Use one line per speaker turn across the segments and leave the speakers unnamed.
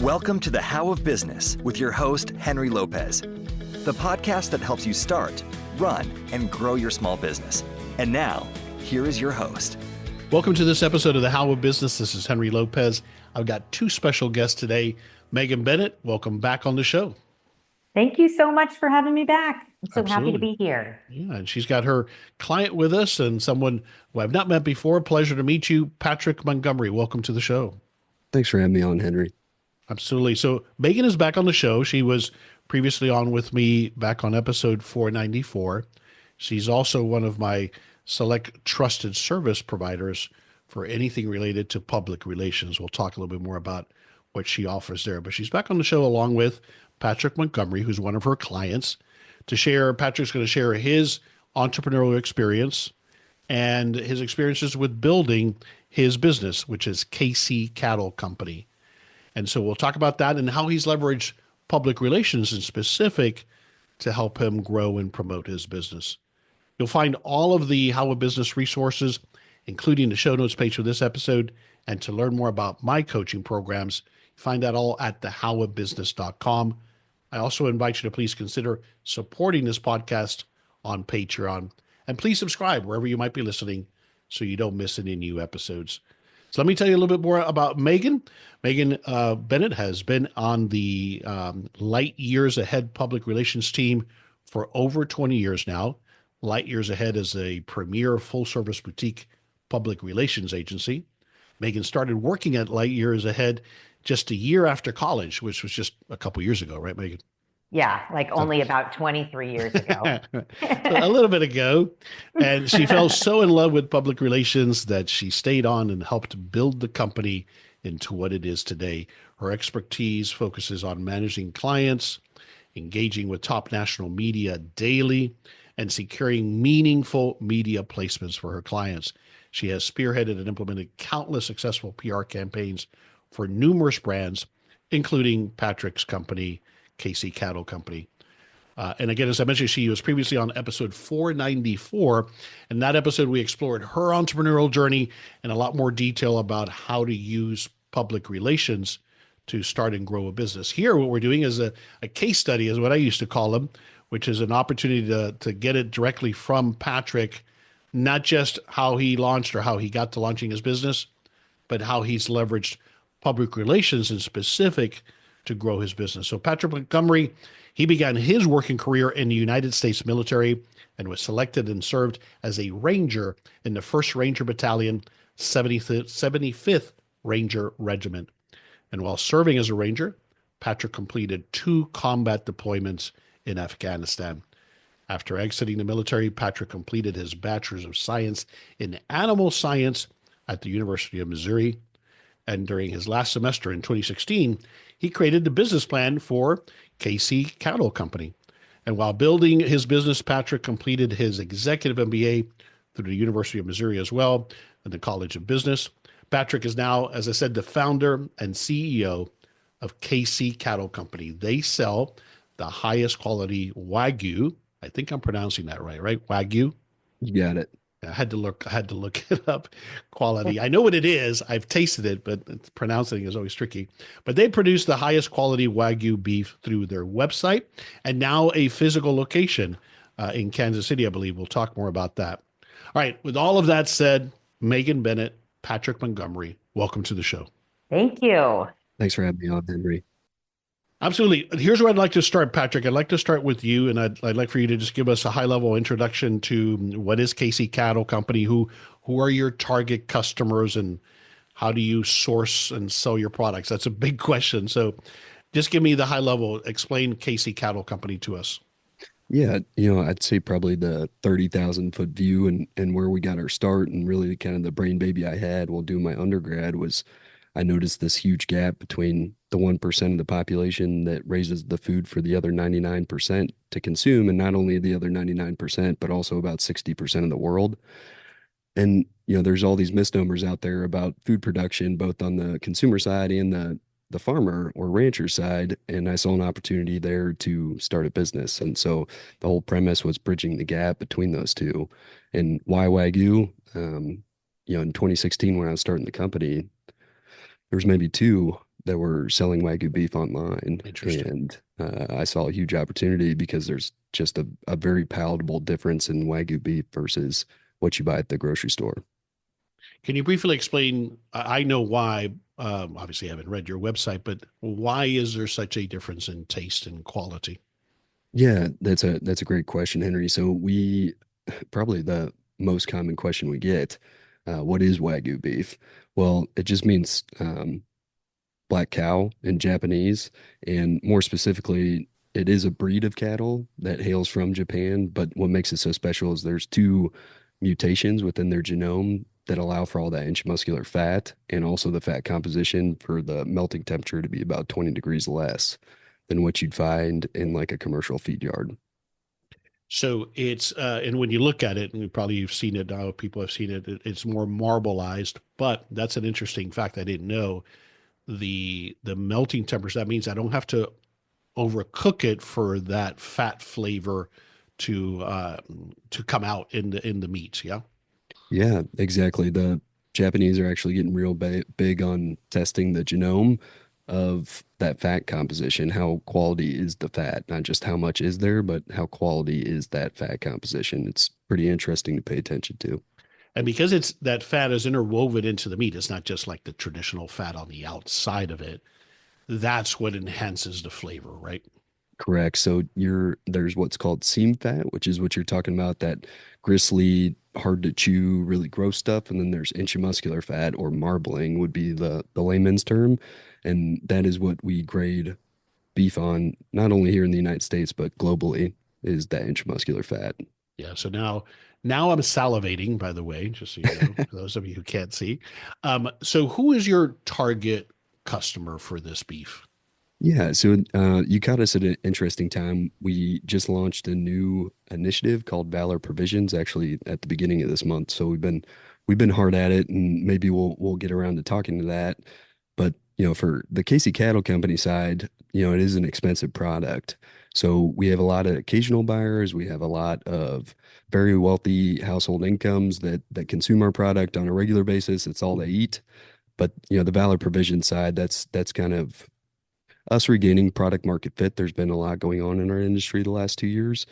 Welcome to the How of Business with your host, Henry Lopez, the podcast that helps you start, run, and grow your small business. And now, here is your host.
Welcome to this episode of the How of Business. This is Henry Lopez. I've got two special guests today. Megan Bennett, welcome back on the show.
Thank you so much for having me back. I'm so happy to be here.
Yeah, and she's got her client with us and someone who I've not met before. Pleasure to meet you, Patrick Montgomery. Welcome to the show.
Thanks for having me on, Henry.
Absolutely. So Megan is back on the show. She was previously on with me back on episode 494. She's also one of my select trusted service providers for anything related to public relations. We'll talk a little bit more about what she offers there. But she's back on the show along with Patrick Montgomery, who's one of her clients, to share. Patrick's going to share his entrepreneurial experience and his experiences with building his business, which is KC Cattle Company. And so we'll talk about that and how he's leveraged public relations in specific to help him grow and promote his business. You'll find all of the How of Business resources, including the show notes page for this episode. And to learn more about my coaching programs, find that all at thehowofbusiness.com. I also invite you to please consider supporting this podcast on Patreon. And please subscribe wherever you might be listening so you don't miss any new episodes. So let me tell you a little bit more about Megan. Megan Bennett has been on the Light Years Ahead public relations team for over 20 years now. Light Years Ahead is a premier full-service boutique public relations agency. Megan started working at Light Years Ahead just a year after college, which was just a couple years ago, right, Megan?
Yeah, only about 23 years ago.
A little bit ago. And she fell so in love with public relations that she stayed on and helped build the company into what it is today. Her expertise focuses on managing clients, engaging with top national media daily, and securing meaningful media placements for her clients. She has spearheaded and implemented countless successful PR campaigns for numerous brands, including Patrick's company, KC Cattle Company. And again, as I mentioned, she was previously on episode 494. In that episode, we explored her entrepreneurial journey and a lot more detail about how to use public relations to start and grow a business. Here, what we're doing is a case study, is what I used to call them, which is an opportunity to get it directly from Patrick, not just how he launched or how he got to launching his business, but how he's leveraged public relations in specific to grow his business. So Patrick Montgomery, he began his working career in the United States military and was selected and served as a Ranger in the 1st Ranger Battalion, 75th Ranger Regiment. And while serving as a Ranger, Patrick completed 2 combat deployments in Afghanistan. After exiting the military, Patrick completed his Bachelor's of Science in Animal Science at the University of Missouri. And during his last semester in 2016, he created the business plan for KC Cattle Company. And while building his business, Patrick completed his executive MBA through the University of Missouri as well, and the College of Business. Patrick is now, as I said, the founder and CEO of KC Cattle Company. They sell the highest quality Wagyu. I think I'm pronouncing that right? Wagyu?
You got it.
I had to look it up. Quality. I know what it is. I've tasted it, but pronouncing is always tricky. But they produce the highest quality Wagyu beef through their website and now a physical location in Kansas City, I believe. We'll talk more about that. All right. With all of that said, Megan Bennett, Patrick Montgomery, welcome to the show.
Thank you.
Thanks for having me on, Henry.
Absolutely. Here's where I'd like to start, Patrick. I'd like to start with you, and I'd like for you to just give us a high-level introduction to what is KC Cattle Company, who are your target customers, and how do you source and sell your products? That's a big question. So just give me the high level, explain KC Cattle Company to us.
Yeah, I'd say probably the 30,000-foot view and where we got our start, and really kind of the brain baby I had while doing my undergrad was I noticed this huge gap between the 1% of the population that raises the food for the other 99% to consume, and not only the other 99%, but also about 60% of the world. And, there's all these misnomers out there about food production, both on the consumer side and the farmer or rancher side. And I saw an opportunity there to start a business. And so the whole premise was bridging the gap between those two. And why Wagyu? In 2016, when I was starting the company, there was maybe 2 that were selling Wagyu beef online,
Interesting.
and I saw a huge opportunity because there's just a very palatable difference in Wagyu beef versus what you buy at the grocery store.
Can you briefly explain? I know why. Obviously, I haven't read your website, but why is there such a difference in taste and quality?
Yeah, that's a great question, Henry. So we probably the most common question we get, what is Wagyu beef? Well, it just means black cow in Japanese, and more specifically, it is a breed of cattle that hails from Japan. But what makes it so special is there's two mutations within their genome that allow for all that intramuscular fat and also the fat composition for the melting temperature to be about 20 degrees less than what you'd find in like a commercial feed yard.
So it's and when you look at it, and probably you've seen it now, people have seen it. It's more marbleized, but that's an interesting fact I didn't know. The melting temperature. That means I don't have to overcook it for that fat flavor to come out in the meat. Yeah.
Yeah, exactly. The Japanese are actually getting real big on testing the genome of that fat composition. How quality is the fat? Not just how much is there, but how quality is that fat composition. It's pretty interesting to pay attention to.
And because it's that fat is interwoven into the meat, it's not just like the traditional fat on the outside of it. That's what enhances the flavor, right?
Correct. So there's what's called seam fat, which is what you're talking about, that gristly, hard to chew, really gross stuff. And then there's intramuscular fat, or marbling would be the layman's term. And that is what we grade beef on, not only here in the United States, but globally, is that intramuscular fat.
Yeah. So now I'm salivating, by the way, just so you know, for those of you who can't see. So who is your target customer for this beef?
Yeah, so you caught us at an interesting time. We just launched a new initiative called Valor Provisions, actually at the beginning of this month. So we've been hard at it, and maybe we'll get around to talking to that. But for the Casey Cattle Company side, it is an expensive product. So we have a lot of occasional buyers. We have a lot of very wealthy household incomes that consume our product on a regular basis. It's all they eat. But the Valor Provision side, that's kind of us regaining product market fit. There's been a lot going on in our industry the last 2 years,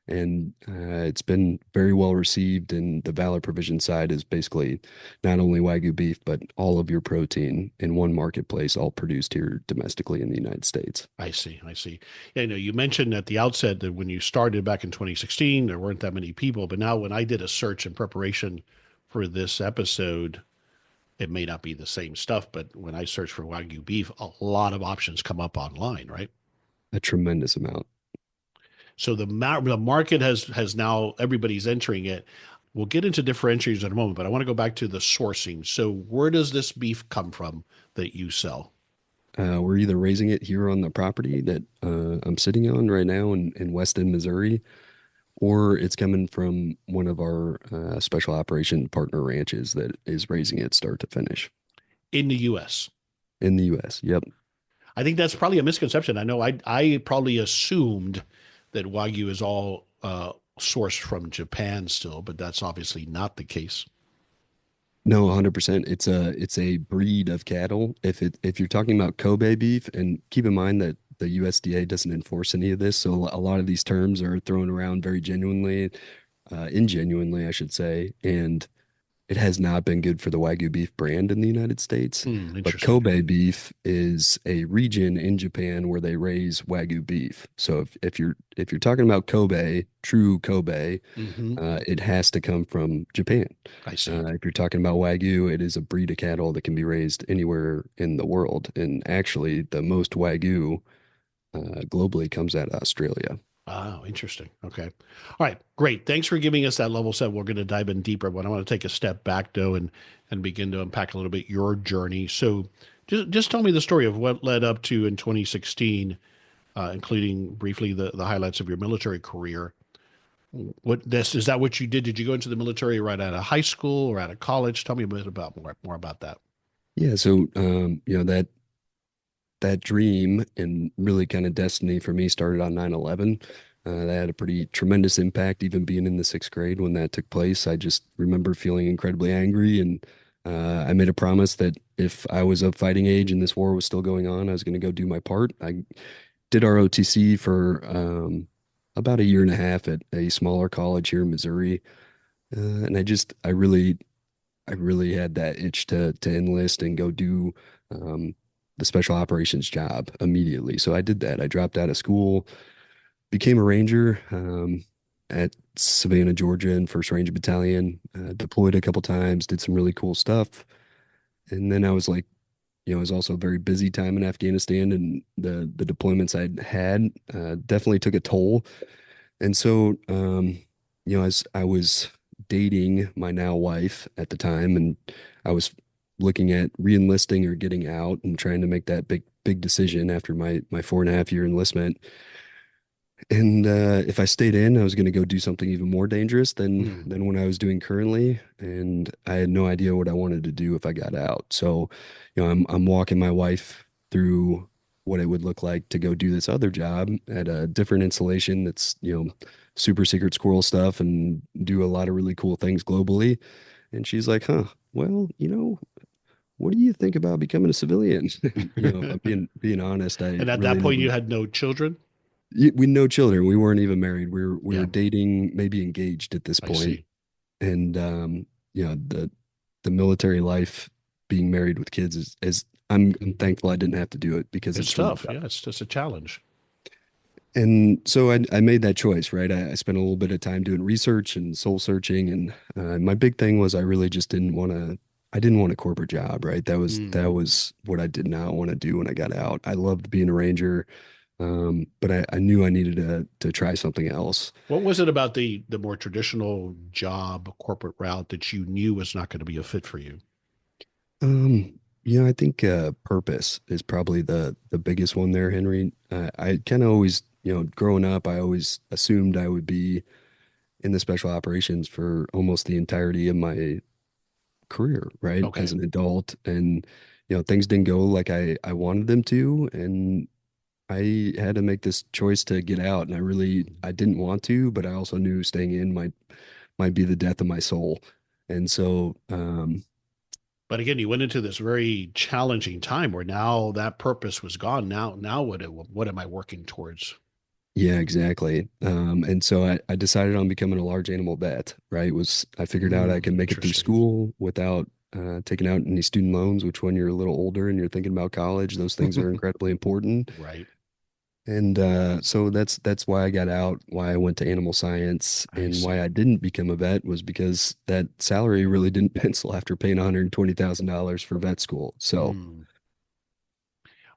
and it's been very well received. And the Valor Provision side is basically not only Wagyu beef, but all of your protein in one marketplace, all produced here domestically in the United States.
I see. I see. Yeah, you mentioned at the outset that when you started back in 2016, there weren't that many people. But now, when I did a search in preparation for this episode, it may not be the same stuff, but when I search for Wagyu beef, a lot of options come up online, right?
A tremendous amount.
So the market has now, everybody's entering it. We'll get into differentiators in a moment, but I want to go back to the sourcing. So where does this beef come from that you sell?
We're either raising it here on the property that I'm sitting on right now in Weston, Missouri, or it's coming from one of our special operation partner ranches that is raising it start to finish
In the U.S.
in the U.S. Yep.
I think that's probably a misconception. I know I probably assumed that Wagyu is all sourced from Japan still, but that's obviously not the case.
No, 100%. It's a breed of cattle. If you're talking about Kobe beef, and keep in mind that the USDA doesn't enforce any of this, so a lot of these terms are thrown around very genuinely, ingenuinely, I should say, and it has not been good for the Wagyu beef brand in the United States. But
Interesting.
Kobe beef is a region in Japan where they raise Wagyu beef. So if you're talking about Kobe, true Kobe,
Hmm.
it has to come from Japan.
I see.
If you're talking about Wagyu, it is a breed of cattle that can be raised anywhere in the world. And actually, the most Wagyu globally comes out of Australia.
Oh, interesting. Okay. All right. Great. Thanks for giving us that level set. We're going to dive in deeper, but I want to take a step back though and begin to unpack a little bit your journey. So just tell me the story of what led up to in 2016, including briefly the highlights of your military career. Is that what you did? Did you go into the military right out of high school or out of college? Tell me a bit about more about that.
Yeah, so that dream and really kind of destiny for me started on 9/11. That had a pretty tremendous impact, even being in the sixth grade when that took place. I just remember feeling incredibly angry, and I made a promise that if I was of fighting age and this war was still going on, I was going to go do my part. I did ROTC for about a year and a half at a smaller college here in Missouri, and I really had that itch to enlist and go do um, the special operations job immediately. So I did that. I dropped out of school, became a ranger at Savannah, Georgia, in First Ranger Battalion. Deployed a couple times, did some really cool stuff, and then I was like, it was also a very busy time in Afghanistan, and the deployments I'd had definitely took a toll. And so, as I was dating my now wife at the time, and I was looking at re-enlisting or getting out and trying to make that big decision after my 4.5 year enlistment. And if I stayed in, I was going to go do something even more dangerous than what I was doing currently, and I had no idea what I wanted to do if I got out. So, I'm walking my wife through what it would look like to go do this other job at a different installation that's, super secret squirrel stuff and do a lot of really cool things globally. And she's like, "Huh, well, what do you think about becoming a civilian?" If I'm being honest, I
And at that
really
point, you
never.
had no children?
We no children. We weren't even married. We were
Yeah,
dating, maybe engaged at this
I
point.
see.
And the military life, being married with kids is I'm thankful I didn't have to do it because
It's
it's really
tough.
tough.
Yeah, it's just a challenge.
And so I made that choice, right? I spent a little bit of time doing research and soul searching, and my big thing was I really just didn't want to. I didn't want a corporate job, right? That
Mm.
was what I did not want to do when I got out. I loved being a ranger, but I knew I needed to try something else.
What was it about the more traditional job corporate route that you knew was not going to be a fit for you?
I think purpose is probably the biggest one there, Henry. I kind of always, growing up, I always assumed I would be in the special operations for almost the entirety of my career, right? As
Okay.
an adult, and things didn't go like I wanted them to, and I had to make this choice to get out, and I didn't want to, but I also knew staying in might be the death of my soul. And so,
But again, you went into this very challenging time where now that purpose was gone. Now what am I working towards?
yeah, exactly. And so I decided on becoming a large animal vet, right? I figured out I can make it through
Interesting.
school without taking out any student loans, which when you're a little older and you're thinking about college, those things are incredibly important.
Right.
And so that's why I got out, why I went to animal science,
I
and why
see.
I didn't become a vet was because that salary really didn't pencil after paying $120,000 for vet school. So
Mm.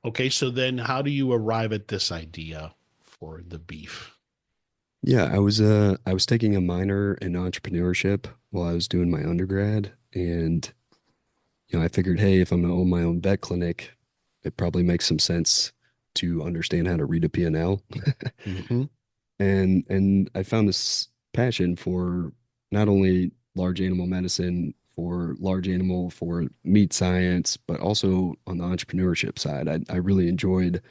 Okay, so then how do you arrive at this idea for the beef?
yeah, I was taking a minor in entrepreneurship while I was doing my undergrad, and I figured, hey, if I'm gonna own my own vet clinic, it probably makes some sense to understand how to read a P&L.
Hmm.
And I found this passion for not only large animal medicine, for large animal, for meat science, but also on the entrepreneurship side. I really enjoyed.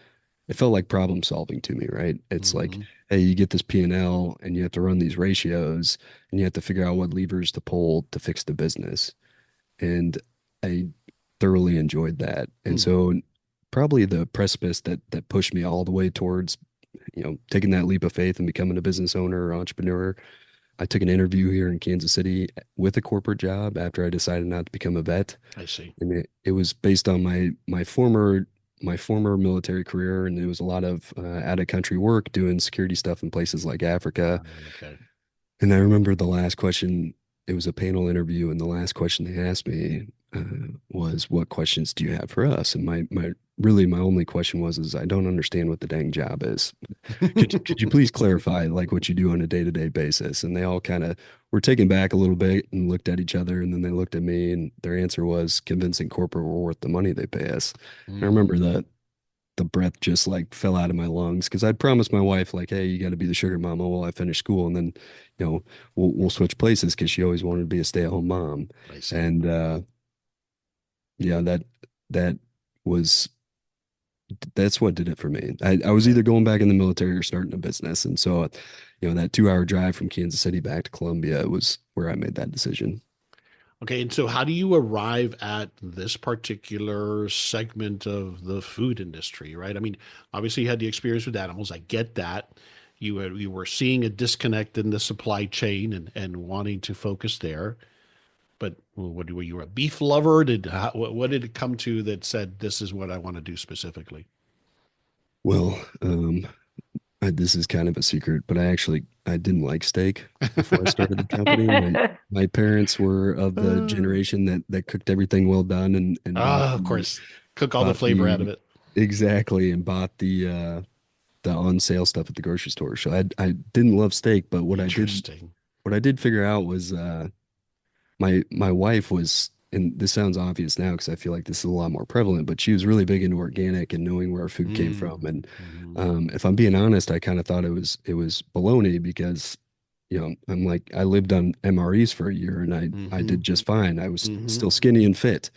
It felt like problem solving to me, right? It's like,
Hmm.
hey, you get this P&L and you have to run these ratios and you have to figure out what levers to pull to fix the business. And I thoroughly enjoyed that. And
Mm.
so probably the precipice that pushed me all the way towards, taking that leap of faith and becoming a business owner or entrepreneur. I took an interview here in Kansas City with a corporate job after I decided not to become a vet.
I see.
And it was based on my former military career, and it was a lot of out of country work doing security stuff in places like Africa.
Okay.
And I remember the last question, it was a panel interview, and the last question they asked me was, "What questions do you have for us?" And my only question is, I don't understand what the dang job is. Could you please clarify like what you do on a day-to-day basis? And they all kind of were taken back a little bit and looked at each other, and then they looked at me, and their answer was convincing corporate we're worth the money they pay us. And I remember
Mm.
the breath just like fell out of my lungs because I'd promised my wife like, hey, you got to be the sugar mama while I finish school, and then we'll switch places because she always wanted to be a stay-at-home mom.
I see.
And yeah, that was that's what did it for me. I was
Okay.
either going back in the military or starting a business, and so that 2 hour drive from Kansas City back to Columbia was where I made that decision.
Okay, and so how do you arrive at this particular segment of the food industry, right? I mean, obviously you had the experience with animals. I get that. You were seeing a disconnect in the supply chain and wanting to focus there. But what were you a beef lover? What did it come to that said this is what I want to do specifically?
Well, this is kind of a secret, but I didn't like steak before I started the company. My parents were of the
Uh,
generation that cooked everything well done and
of course, cook all the
bought
flavor out of
the
it.
exactly and bought the on sale stuff at the grocery store. So I didn't love steak, but
Interesting.
what I did figure out was my wife was, and this sounds obvious now because I feel like this is a lot more prevalent, but she was really big into organic and knowing where our food came from. And
Mm-hmm.
if I'm being honest, I kind of thought it was baloney because I'm like I lived on MREs for a year and I
Mm-hmm.
did just fine. I was
Mm-hmm.
still skinny and fit.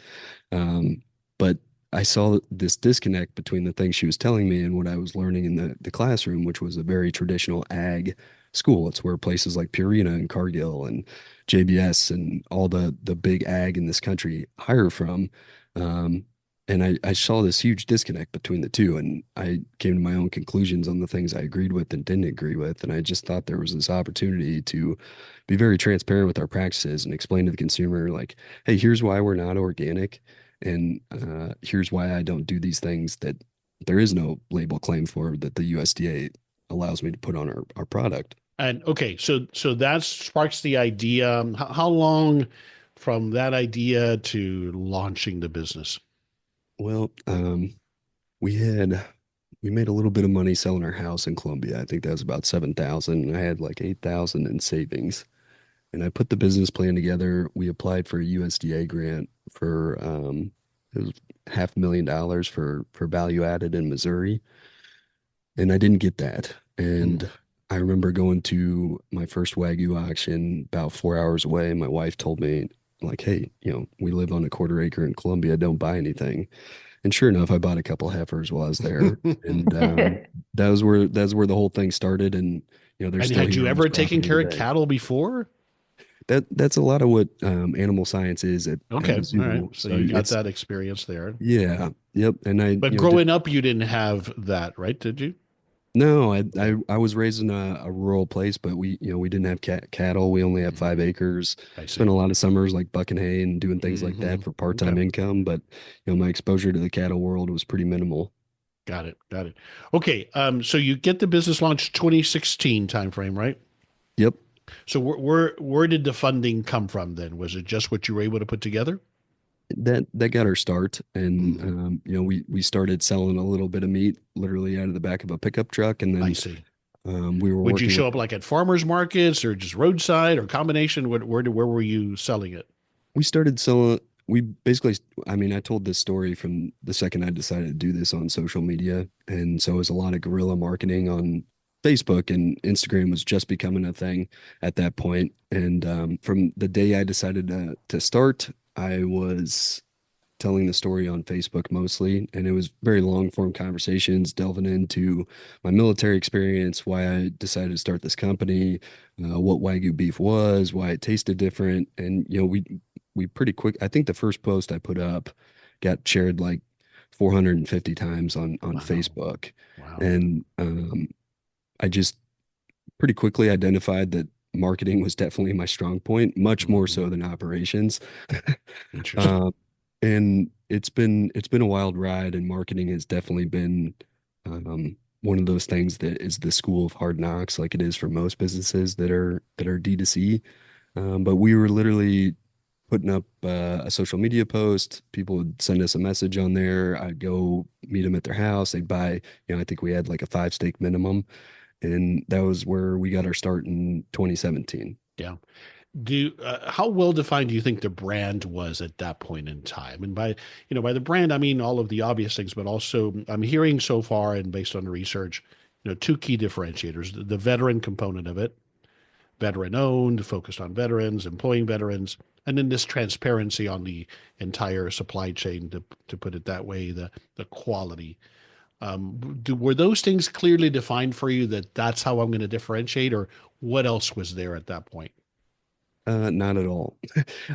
But I saw this disconnect between the things she was telling me and what I was learning in the classroom, which was a very traditional ag school. It's where places like Purina and Cargill and JBS and all the big ag in this country hire from. Um, and I saw this huge disconnect between the two, and I came to my own conclusions on the things I agreed with and didn't agree with. And I just thought there was this opportunity to be very transparent with our practices and explain to the consumer, like, hey, here's why we're not organic and here's why I don't do these things that there is no label claim for that the USDA allows me to put on our product.
And okay, so that sparks the idea. How long from that idea to launching the business?
Well, we had we made a little bit of money selling our house in Columbia. I think that was about 7,000. And I had like 8,000 in savings. And I put the business plan together. We applied for a USDA grant for it was $500,000 for value added in Missouri. And I didn't get that.
Hmm.
And I remember going to my first Wagyu auction about 4 hours away. My wife told me, like, hey, we live on a quarter acre in Columbia, don't buy anything. And sure enough, I bought a couple heifers while I was there. And that's where the whole thing started. And they're
And
still
had
here
you
on this
ever taken
property
care of
today.
cattle before?
That's a lot of what animal science is at
Okay, all right.
Mizzou.
So
So
you got
it's
that experience there.
yeah, yep. And I,
But
did
growing up, you didn't have that, right? Did you?
no,
Okay.
I was raised in a rural place, but we didn't have cattle. We only had
Mhm.
5 acres.
I
Spent
see.
a lot of summers like bucking hay and doing things like that for
Okay.
part-time income. But my exposure to the cattle world was pretty minimal.
Got it. Got it. Okay. So you get the business launch 2016 timeframe, right?
Yep.
So where did the funding come from then? Was it just what you were able to put together?
That got our start, and
Hmm.
we started selling a little bit of meat literally out of the back of a pickup truck, and
I
then
see.
we were
Would you
working
show
with
up like at farmers markets or just roadside or combination? Where were you selling it?
we started selling. We basically, I mean, I told this story from the second I decided to do this on social media, and so it was a lot of guerrilla marketing on Facebook, and Instagram was just becoming a thing at that point. And from the day I decided to start, I was telling the story on Facebook mostly, and it was very long form conversations delving into my military experience, why I decided to start this company, what Wagyu beef was, why it tasted different, and we pretty quick. I think the first post I put up got shared like 450 times on
Wow.
Facebook,
Wow.
and I just pretty quickly identified that marketing was definitely my strong point, much more
Hmm.
so than operations.
Interesting.
Um, and it's been a wild ride, and marketing has definitely been one of those things that is the school of hard knocks, like it is for most businesses that are D2C. But we were literally putting up a social media post. People would send us a message on there. I'd go meet them at their house. They'd buy, I think we had like a 5 steak minimum, and that was where we got our start in 2017.
Yeah. How well defined do you think the brand was at that point in time? And by the brand, I mean all of the obvious things, but also I'm hearing so far and based on the research, two key differentiators, the veteran component of it, veteran owned, focused on veterans, employing veterans, and then this transparency on the entire supply chain, to put it that way, the quality. Were those things clearly defined for you that that's how I'm going to differentiate, or what else was there at that point?
Not at all.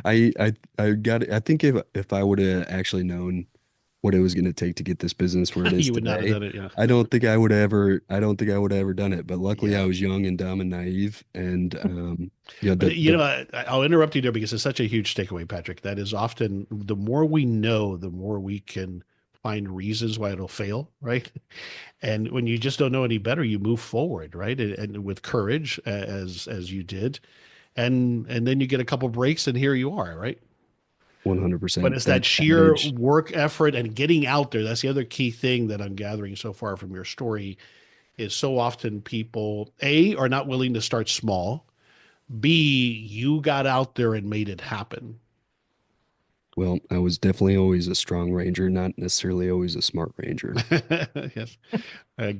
I think if I would have actually known what it was going to take to get this business where it is
You would not have
today,
done it. Yeah.
I don't think I would have ever done it. But luckily I
Yeah.
was young and dumb and naive. And,
But
the
I'll interrupt you there because it's such a huge takeaway, Patrick. That is often the more we know, the more we can find reasons why it'll fail, right? And when you just don't know any better, you move forward, right? And with courage, as you did, and then you get a couple breaks, and here you are, right? But
100%
it's
that
that sheer
age.
work effort and getting out there. That's the other key thing that I'm gathering so far from your story is so often people, A, are not willing to start small. B, you got out there and made it happen.
Well, I was definitely always a strong ranger, not necessarily always a smart ranger.
Yes.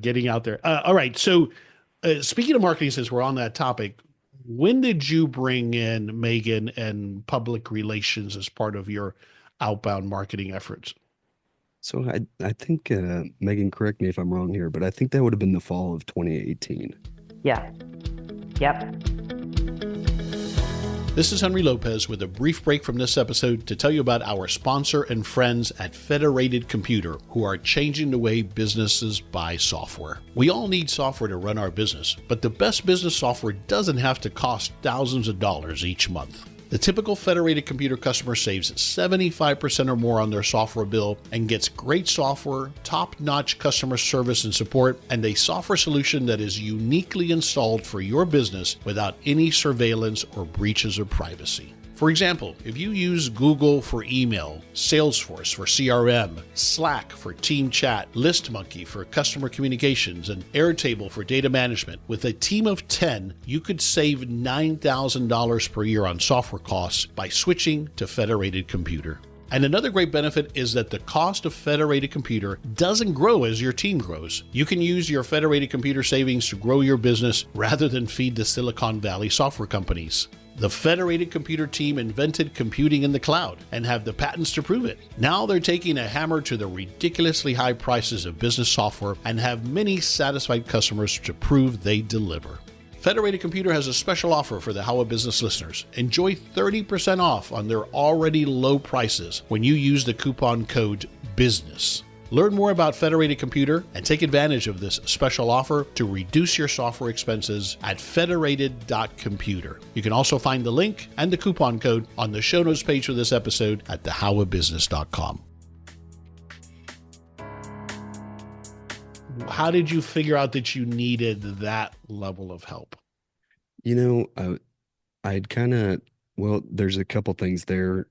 Getting out there. All right. So, speaking of marketing, since we're on that topic, when did you bring in Megan and public relations as part of your outbound marketing efforts?
So I think Megan, correct me if I'm wrong here, but I think that would have been the fall of 2018.
Yeah. Yep.
This is Henry Lopez with a brief break from this episode to tell you about our sponsor and friends at Federated Computer, who are changing the way businesses buy software. We all need software to run our business, but the best business software doesn't have to cost thousands of dollars each month. The typical Federated Computer customer saves 75% or more on their software bill and gets great software, top-notch customer service and support, and a software solution that is uniquely installed for your business without any surveillance or breaches of privacy. For example, if you use Google for email, Salesforce for CRM, Slack for team chat, ListMonkey for customer communications, and Airtable for data management, with a team of 10, you could save $9,000 per year on software costs by switching to Federated Computer. And another great benefit is that the cost of Federated Computer doesn't grow as your team grows. You can use your Federated Computer savings to grow your business rather than feed the Silicon Valley software companies. The Federated Computer team invented computing in the cloud and have the patents to prove it. Now they're taking a hammer to the ridiculously high prices of business software and have many satisfied customers to prove they deliver. Federated Computer has a special offer for the How a Business listeners. Enjoy 30% off on their already low prices when you use the coupon code BUSINESS. Learn more about Federated Computer and take advantage of this special offer to reduce your software expenses at federated.computer. You can also find the link and the coupon code on the show notes page for this episode at thehowabusiness.com. How did you figure out that you needed that level of help?
I'd kind of, well, there's a couple things there.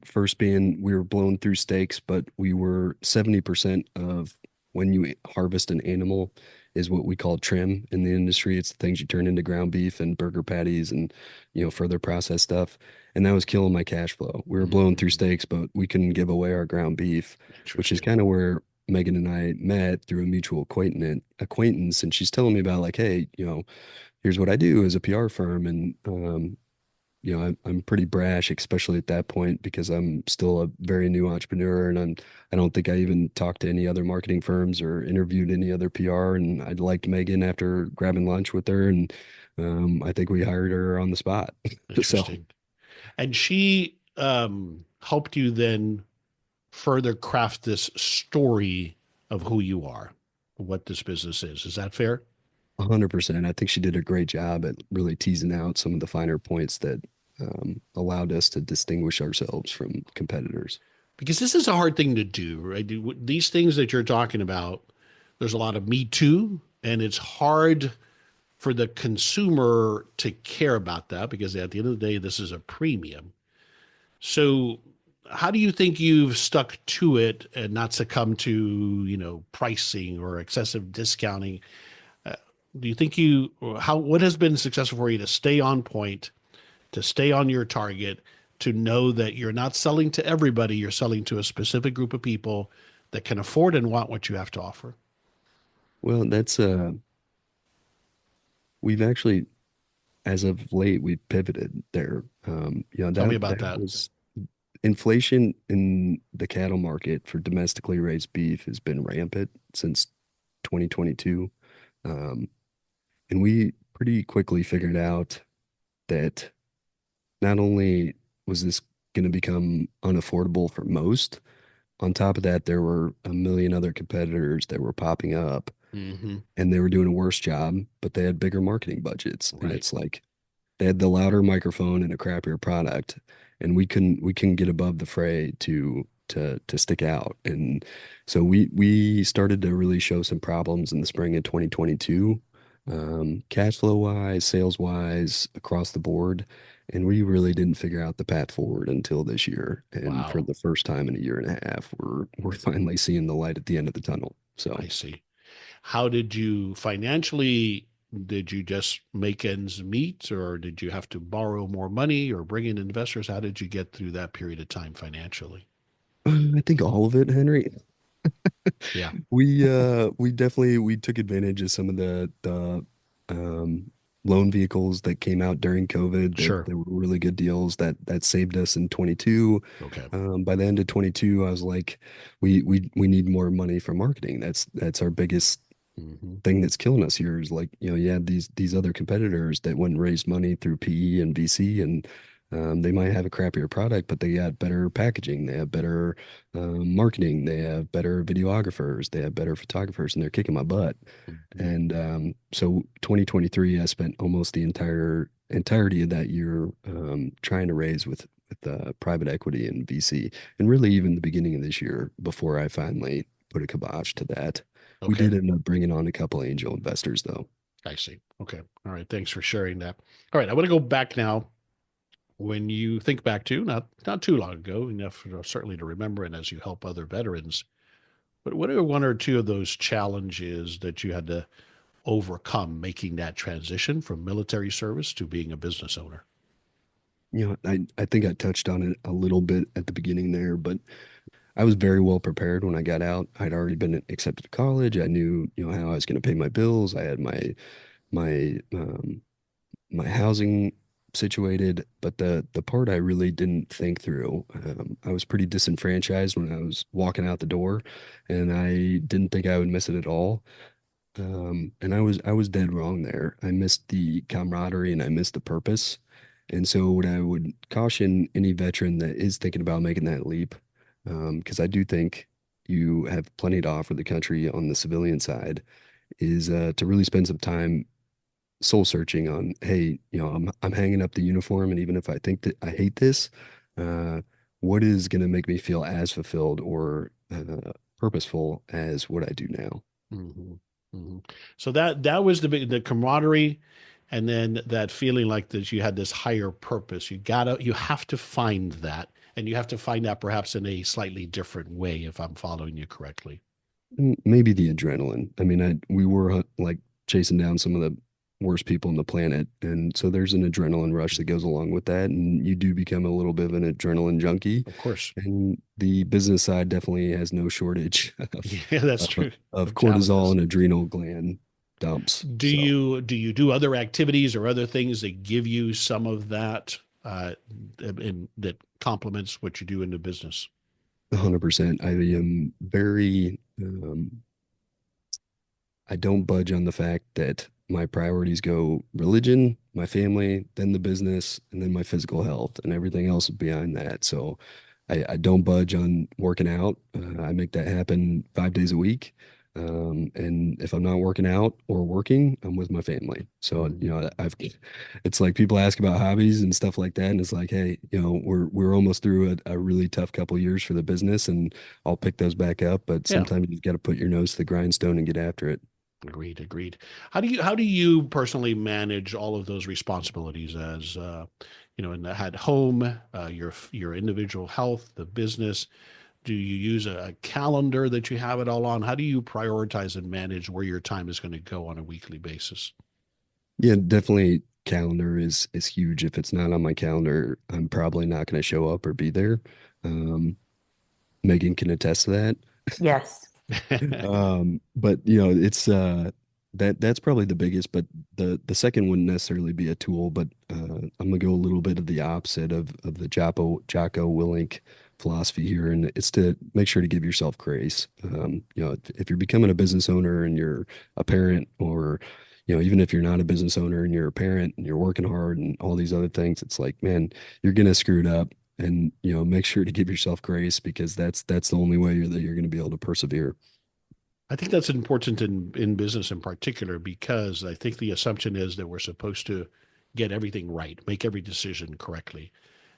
First being we were blowing through steaks, but we were 70% of when you harvest an animal is what we call trim in the industry. It's the things you turn into ground beef and burger patties and, further processed stuff. And that was killing my cash flow. We were blowing through steaks, but we couldn't give away our ground beef, which is kind of where Megan and I met through a mutual acquaintance. And she's telling me about like, hey, here's what I do as a PR firm. And, I'm pretty brash, especially at that point, because I'm still a very new entrepreneur, and I don't think I even talked to any other marketing firms or interviewed any other PR. And I liked Megan after grabbing lunch with her, and I think we hired her on the spot.
Interesting. And she helped you then further craft this story of who you are, what this business is. Is that fair?
100%. I think she did a great job at really teasing out some of the finer points that allowed us to distinguish ourselves from competitors.
Because this is a hard thing to do, right? These things that you're talking about, there's a lot of me too, and it's hard for the consumer to care about that because at the end of the day, this is a premium. So how do you think you've stuck to it and not succumb to, pricing or excessive discounting? Do you think what has been successful for you to stay on point, to stay on your target, to know that you're not selling to everybody, you're selling to a specific group of people that can afford and want what you have to offer?
Well, we've actually, as of late, we've pivoted there.
Tell me about that.
Was inflation in the cattle market for domestically raised beef has been rampant since 2022. And we pretty quickly figured out that not only was this going to become unaffordable for most, on top of that, there were a million other competitors that were popping up
Hmm.
and they were doing a worse job, but they had bigger marketing budgets. And
Right.
it's like they had the louder microphone and a crappier product, and we couldn't get above the fray to stick out. And so we started to really show some problems in the spring of 2022, cash flow wise, sales wise, across the board. And we really didn't figure out the path forward until this year. And for
Wow.
the first time in a year and a half, we're finally seeing the light at the end of the tunnel. So
I see. How did you financially, did you just make ends meet, or did you have to borrow more money or bring in investors? How did you get through that period of time financially?
I think all of it, Henry.
Yeah,
We definitely we took advantage of some of the um loan vehicles that came out during COVID that
sure.
there were really good deals that saved us in 22.
Okay.
By the end of 22, I was like, we need more money for marketing. That's our biggest
Hmm.
thing that's killing us here is like, you have these other competitors that wouldn't raise money through PE and VC, and they might have a crappier product, but they got better packaging, they have better marketing, they have better videographers, they have better photographers, and they're kicking my butt.
Hmm.
And so 2023, I spent almost the entirety of that year trying to raise with private equity and VC, and really even the beginning of this year before I finally put a kibosh to that. We
Okay.
did end up bringing on a couple angel investors, though.
I see. Okay. All right. Thanks for sharing that. All right. I want to go back now. When you think back to not too long ago, enough certainly to remember, and as you help other veterans, but what are one or two of those challenges that you had to overcome making that transition from military service to being a business owner?
I think I touched on it a little bit at the beginning there, but I was very well prepared when I got out. I'd already been accepted to college. I knew, how I was going to pay my bills. I had my my housing situated, but the part I really didn't think through, I was pretty disenfranchised when I was walking out the door, and I didn't think I would miss it at all. And I was dead wrong there. I missed the camaraderie and I missed the purpose. And so what I would caution any veteran that is thinking about making that leap, because I do think you have plenty to offer the country on the civilian side, is to really spend some time soul searching on, hey, I'm hanging up the uniform, and even if I think that I hate this, uh, what is going to make me feel as fulfilled or purposeful as what I do now?
Hmm. Hmm. So that was the camaraderie, and then that feeling like that you had this higher purpose. You have to find that, and you have to find that perhaps in a slightly different way, if I'm following you correctly.
Maybe the adrenaline. I mean, we were like chasing down some of the worst people on the planet, and so there's an adrenaline rush that goes along with that, and you do become a little bit of an adrenaline junkie.
Of course.
And the business side definitely has no shortage
Yeah, that's
of,
true.
of
Of
cortisol
challenges.
and adrenal gland dumps.
Do
So
you do other activities or other things that give you some of that that complements what you do in the business?
100%. I am very I don't budge on the fact that my priorities go religion, my family, then the business, and then my physical health, and everything else is behind that. So I don't budge on working out. I make that happen 5 days a week. And if I'm not working out or working, I'm with my family. So,
Mhm.
it's like people ask about hobbies and stuff like that. And it's like, hey, we're almost through a really tough couple years for the business, and I'll pick those back up. But
Yeah,
sometimes you've got to put your nose to the grindstone and get after it.
agreed, agreed. How do you personally manage all of those responsibilities as in the at home, your individual health, the business? Do you use a calendar that you have it all on? How do you prioritize and manage where your time is going to go on a weekly basis?
Yeah, definitely calendar is huge. If it's not on my calendar, I'm probably not going to show up or be there. Um, Megan can attest to that.
Yes.
But it's that's probably the biggest, but the second wouldn't necessarily be a tool, but I'm gonna go a little bit of the opposite of the Jocko Willink philosophy here, and it's to make sure to give yourself grace. If you're becoming a business owner and you're a parent, or even if you're not a business owner and you're a parent and you're working hard and all these other things, it's like, man, you're gonna screw it up. And make sure to give yourself grace, because that's the only way you're going to be able to persevere.
I think that's important in business in particular, because I think the assumption is that we're supposed to get everything right, make every decision correctly.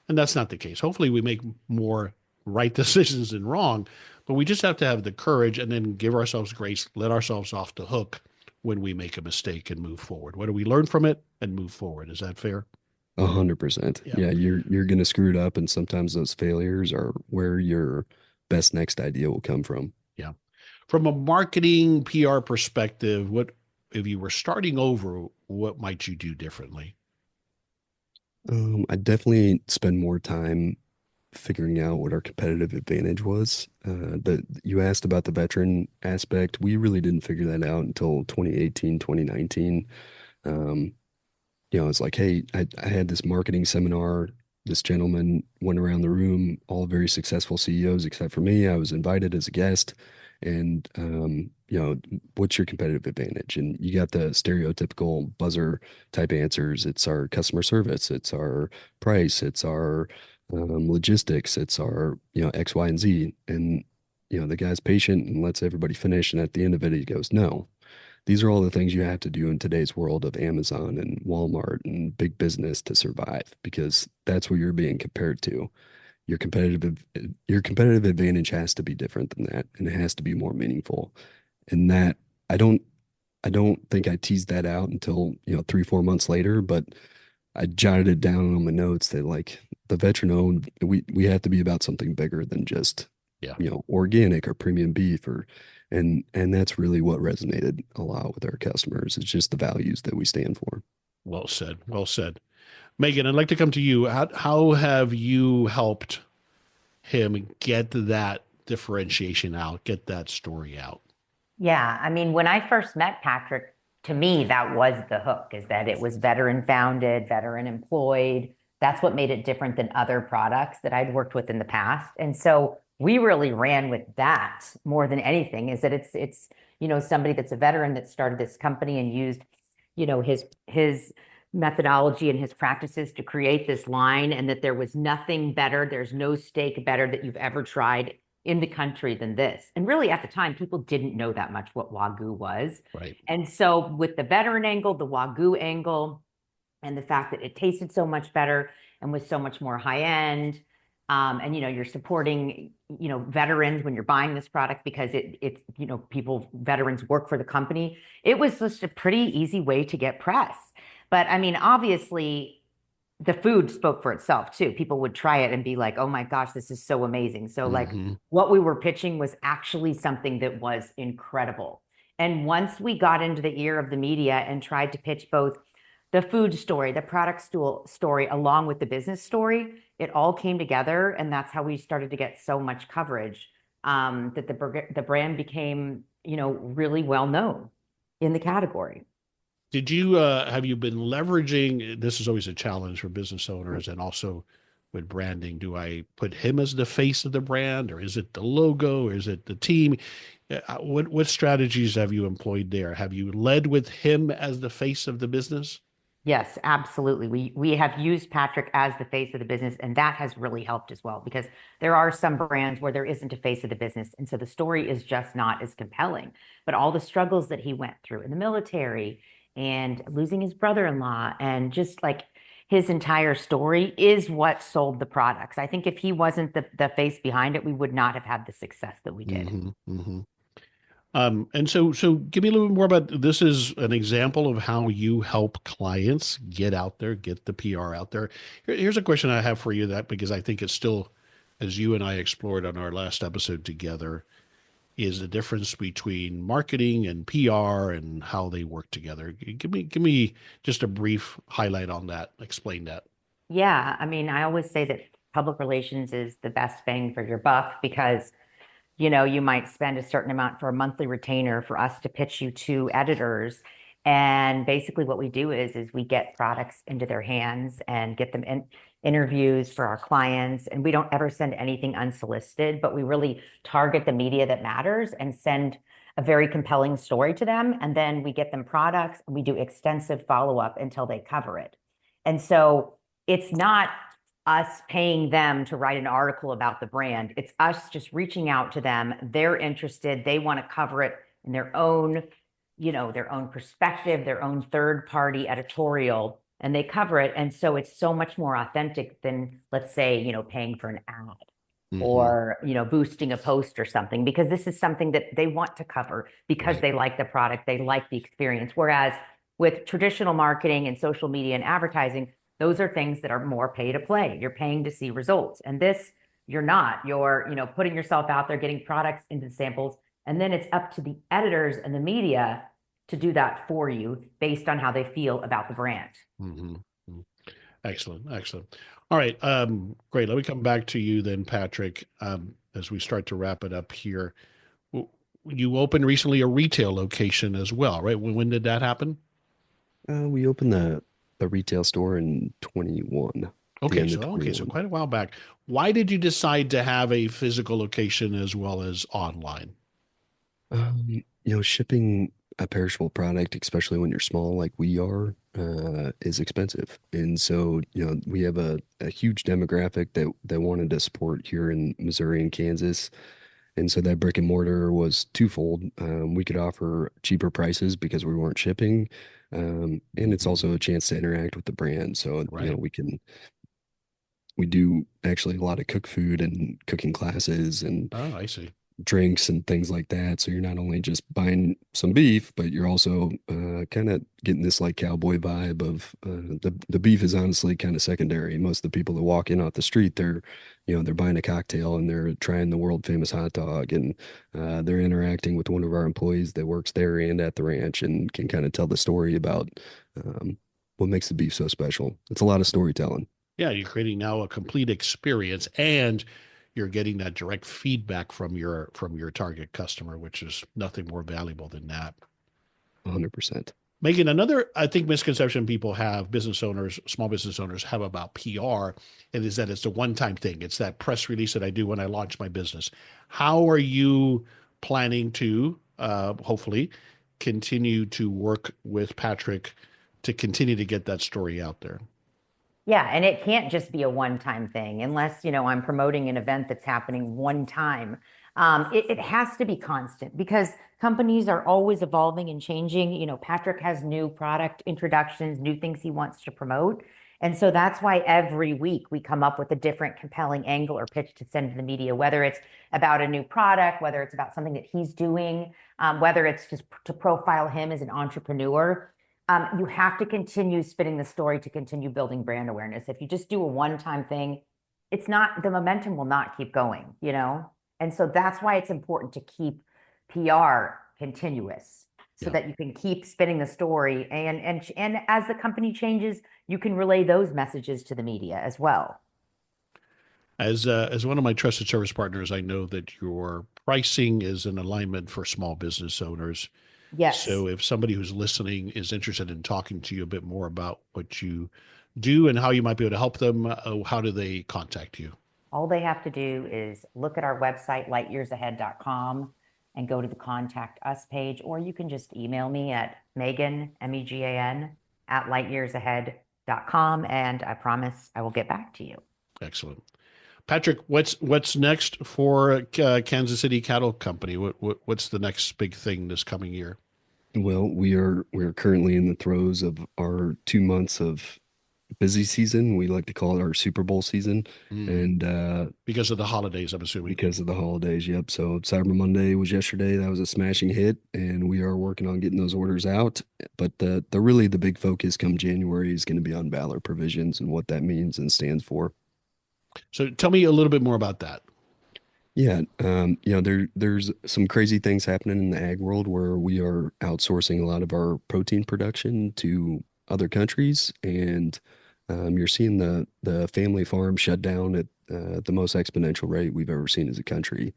And that's not the case. Hopefully we make more right decisions than wrong, but we just have to have the courage and then give ourselves grace, let ourselves off the hook when we make a mistake and move forward. What do we learn from it and move forward? Is that fair?
100%.
Yeah.
Yeah, you're going to screw it up, and sometimes those failures are where your best next idea will come from.
Yeah. From a marketing PR perspective, what if you were starting over, what might you do differently?
I definitely spend more time figuring out what our competitive advantage was. You asked about the veteran aspect. We really didn't figure that out until 2018, 2019. It's like, hey, I had this marketing seminar. This gentleman went around the room, all very successful CEOs except for me. I was invited as a guest. And, what's your competitive advantage? And you got the stereotypical buzzer type answers. It's our customer service, it's our price, it's our logistics, it's our, X, Y, and Z. And, the guy's patient and lets everybody finish. And at the end of it, he goes, no. These are all the things you have to do in today's world of Amazon and Walmart and big business to survive, because that's what you're being compared to. Your competitive advantage has to be different than that, and it has to be more meaningful. And that I don't I don't think I teased that out until, 3, 4 months later, but I jotted it down on my notes that like the veteran owned, we have to be about something bigger than just,
Yeah.
Organic or premium beef and that's really what resonated a lot with our customers. It's just the values that we stand for.
Well said. Well said. Megan, I'd like to come to you. How have you helped him get that differentiation out, get that story out?
Yeah, I mean, when I first met Patrick, to me, that was the hook, is that it was veteran founded, veteran employed. That's what made it different than other products that I'd worked with in the past. And so we really ran with that more than anything, is that it's somebody that's a veteran that started this company and used, his methodology and his practices to create this line, and that there was nothing better. There's no steak better that you've ever tried in the country than this. And really at the time, people didn't know that much what Wagyu was.
Right.
And so with the veteran angle, the Wagyu angle, and the fact that it tasted so much better and was so much more high end, and you're supporting veterans when you're buying this product because it's veterans work for the company. It was just a pretty easy way to get press. But I mean, obviously, the food spoke for itself too. People would try it and be like, oh my gosh, this is so amazing. So like what we were pitching was actually something that was incredible. And once we got into the ear of the media and tried to pitch both the food story, the product story, along with the business story, it all came together. And that's how we started to get so much coverage, that the brand became, really well known in the category.
Did you have you been leveraging, this is always a challenge for business owners and also with branding. Do I put him as the face of the brand, or is it the logo, or is it the team? What strategies have you employed there? Have you led with him as the face of the business?
Yes, absolutely. We have used Patrick as the face of the business, and that has really helped as well, because there are some brands where there isn't a face of the business. And so the story is just not as compelling. But all the struggles that he went through in the military and losing his brother-in-law and just like his entire story is what sold the products. I think if he wasn't the face behind it, we would not have had the success that we did.
And so give me a little bit more about, this is an example of how you help clients get out there, get the PR out there. Here's a question I have for you, that because I think it's still, as you and I explored on our last episode together, is the difference between marketing and PR and how they work together. Give me just a brief highlight on that. Explain that.
Yeah, I mean, I always say that public relations is the best bang for your buck, because you might spend a certain amount for a monthly retainer for us to pitch you to editors. And basically what we do is we get products into their hands and get them in interviews for our clients. And we don't ever send anything unsolicited, but we really target the media that matters and send a very compelling story to them. And then we get them products and we do extensive follow-up until they cover it. And so it's not us paying them to write an article about the brand. It's us just reaching out to them. They're interested. They want to cover it in their own, their own perspective, their own third-party editorial, and they cover it. And so it's so much more authentic than, let's say, paying for an ad or, boosting a post or something, because this is something that they want to cover because they like the product, they like the experience. Whereas with traditional marketing and social media and advertising, those are things that are more pay to play. You're paying to see results. And this, you're not. You're, putting yourself out there, getting products into samples, and then it's up to the editors and the media to do that for you based on how they feel about the brand.
Excellent. All right. Great. Let me come back to you then, Patrick, as we start to wrap it up here. You opened recently a retail location as well, right? When did that happen?
We opened the retail store in 21.
Okay, so quite a while back. Why did you decide to have a physical location as well as online?
Shipping a perishable product, especially when you're small like we are, is expensive. And so, we have a huge demographic that wanted to support here in Missouri and Kansas. And so that brick and mortar was twofold. We could offer cheaper prices because we weren't shipping. And it's also a chance to interact with the brand. So, we do actually a lot of cook food and cooking classes and
I see.
drinks and things like that. So you're not only just buying some beef, but you're also kind of getting this like cowboy vibe of the beef is honestly kind of secondary. Most of the people that walk in off the street, they're buying a cocktail and they're trying the world famous hot dog, and they're interacting with one of our employees that works there and at the ranch and can kind of tell the story about what makes the beef so special. It's a lot of storytelling.
Yeah, you're creating now a complete experience, and you're getting that direct feedback from your target customer, which is nothing more valuable than that.
100%.
Megan, another, I think, misconception people have, business owners, small business owners have about PR, and is that it's a one-time thing. It's that press release that I do when I launch my business. How are you planning to, hopefully, continue to work with Patrick to continue to get that story out there?
Yeah, and it can't just be a one-time thing unless, I'm promoting an event that's happening one time. It has to be constant because companies are always evolving and changing. Patrick has new product introductions, new things he wants to promote. And so that's why every week we come up with a different compelling angle or pitch to send to the media, whether it's about a new product, whether it's about something that he's doing, whether it's just to profile him as an entrepreneur. You have to continue spinning the story to continue building brand awareness. If you just do a one-time thing, the momentum will not keep going, And so that's why it's important to keep PR continuous so that you can keep spinning the story. And as the company changes, you can relay those messages to the media as well.
As one of my trusted service partners, I know that your pricing is in alignment for small business owners.
Yes.
So if somebody who's listening is interested in talking to you a bit more about what you do and how you might be able to help them, how do they contact you?
All they have to do is look at our website, lightyearsahead.com, and go to the Contact Us page, or you can just email me at Megan, MEGAN, at lightyearsahead.com, and I promise I will get back to you.
Excellent. Patrick, what's next for Kansas City Cattle Company? What's the next big thing this coming year?
Well, we're currently in the throes of our 2 months of busy season. We like to call it our Super Bowl season. And
because of the holidays, I'm assuming.
Because of the holidays, yep. So Cyber Monday was yesterday. That was a smashing hit, and we are working on getting those orders out. But the really the big focus come January is going to be on Valor Provisions and what that means and stands for.
So tell me a little bit more about that.
Yeah, there's some crazy things happening in the ag world where we are outsourcing a lot of our protein production to other countries, and you're seeing the family farm shut down at the most exponential rate we've ever seen as a country.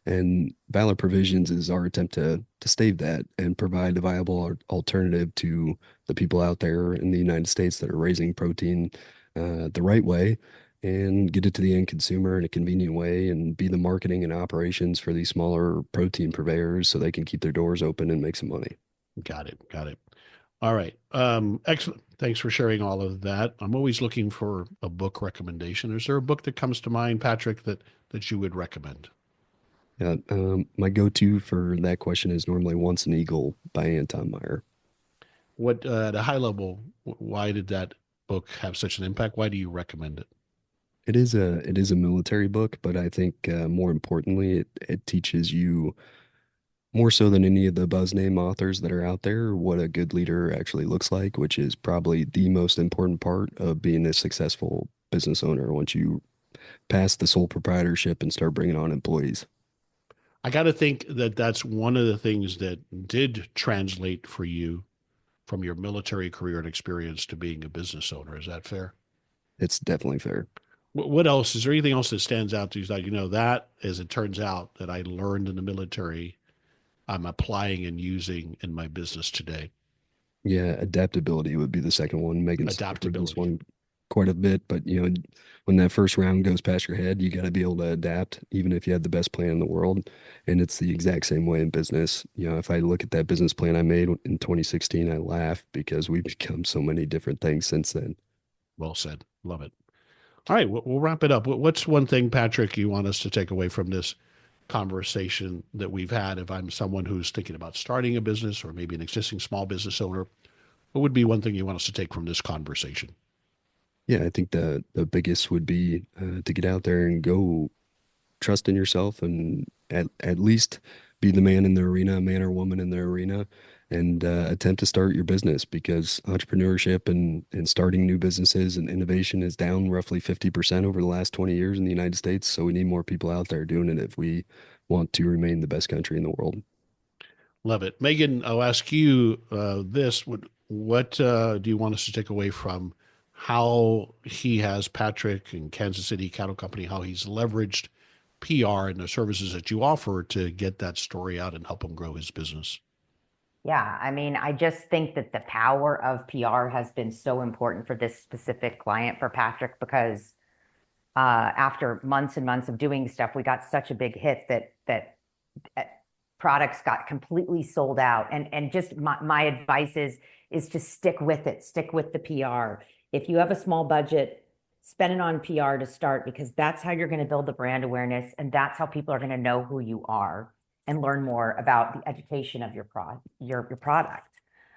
And Valor Provisions is our attempt to stave that and provide a viable alternative to the people out there in the United States that are raising protein the right way and get it to the end consumer in a convenient way and be the marketing and operations for these smaller protein purveyors so they can keep their doors open and make some money.
Got it. Got it. All right. Excellent. Thanks for sharing all of that. I'm always looking for a book recommendation. Is there a book that comes to mind, Patrick, that you would recommend?
Yeah, my go-to for that question is normally Once an Eagle by Anton Meyer.
What, at a high level, why did that book have such an impact? Why do you recommend it?
It is a military book, but I think more importantly, it teaches you more so than any of the buzz name authors that are out there what a good leader actually looks like, which is probably the most important part of being a successful business owner once you pass the sole proprietorship and start bringing on employees.
I got to think that that's one of the things that did translate for you from your military career and experience to being a business owner. Is that fair?
It's definitely fair.
What else? Is there anything else that stands out to you? Like, that, as it turns out, that I learned in the military, I'm applying and using in my business today.
Yeah, adaptability would be the second one. Megan's
Adaptability.
this one quite a bit, but when that first round goes past your head, you got to be able to adapt, even if you had the best plan in the world. And it's the exact same way in business. If I look at that business plan I made in 2016, I laugh because we've become so many different things since then.
Well said. Love it. All right, we'll wrap it up. What's one thing, Patrick, you want us to take away from this conversation that we've had? If I'm someone who's thinking about starting a business or maybe an existing small business owner, what would be one thing you want us to take from this conversation?
Yeah, I think the biggest would be to get out there and go trust in yourself and at least be the man in the arena, man or woman in the arena, and attempt to start your business, because entrepreneurship and starting new businesses and innovation is down roughly 50% over the last 20 years in the United States. So we need more people out there doing it if we want to remain the best country in the world.
Love it. Megan, I'll ask you this. What do you want us to take away from how he has, Patrick, and Kansas City Cattle Company, how he's leveraged PR and the services that you offer to get that story out and help him grow his business?
Yeah, I mean, I just think that the power of PR has been so important for this specific client, for Patrick, because after months and months of doing stuff, we got such a big hit that products got completely sold out. And just my advice is to stick with it, stick with the PR. If you have a small budget, spend it on PR to start, because that's how you're going to build the brand awareness, and that's how people are going to know who you are and learn more about the education of your product.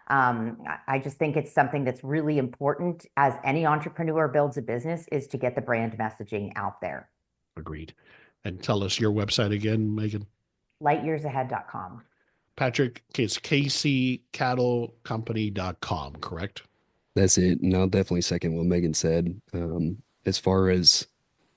I just think it's something that's really important as any entrepreneur builds a business, is to get the brand messaging out there.
Agreed. And tell us your website again, Megan.
lightyearsahead.com.
Patrick, it's kccattlecompany.com, correct?
That's it. And I'll definitely second what Megan said. As far as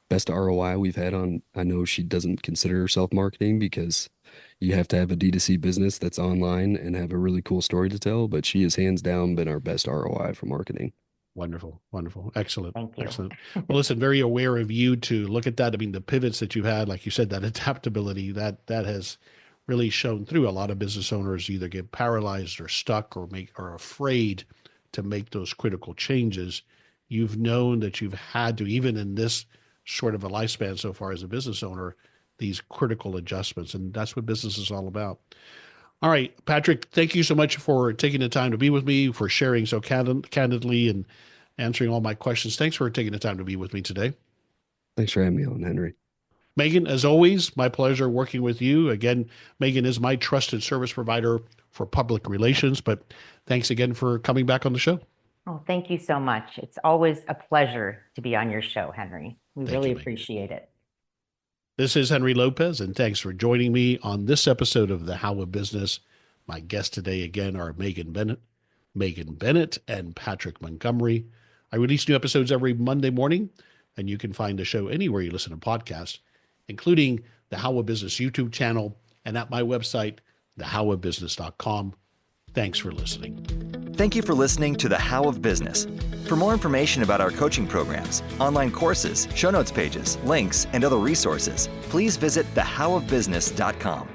best ROI we've had on, I know she doesn't consider herself marketing because you have to have a D2C business that's online and have a really cool story to tell, but she has hands down been our best ROI for marketing.
Wonderful. Wonderful. Excellent.
Thank you.
Excellent. Well, listen, very aware of you to look at that. I mean, the pivots that you've had, like you said, that adaptability, that has really shown through. A lot of business owners either get paralyzed or stuck or are afraid to make those critical changes. You've known that you've had to, even in this short of a lifespan so far as a business owner, these critical adjustments. And that's what business is all about. All right, Patrick, thank you so much for taking the time to be with me, for sharing so candidly and answering all my questions. Thanks for taking the time to be with me today.
Thanks for having me on, Henry.
Megan, as always, my pleasure working with you. Again, Megan is my trusted service provider for public relations, but thanks again for coming back on the show.
Oh, thank you so much. It's always a pleasure to be on your show, Henry. We really appreciate it.
This is Henry Lopez, and thanks for joining me on this episode of The How of Business. My guests today again are Megan Bennett, and Patrick Montgomery. I release new episodes every Monday morning, and you can find the show anywhere you listen to podcasts, including the How of Business YouTube channel and at my website, thehowofbusiness.com. Thanks for listening.
Thank you for listening to The How of Business. For more information about our coaching programs, online courses, show notes pages, links, and other resources, please visit thehowofbusiness.com.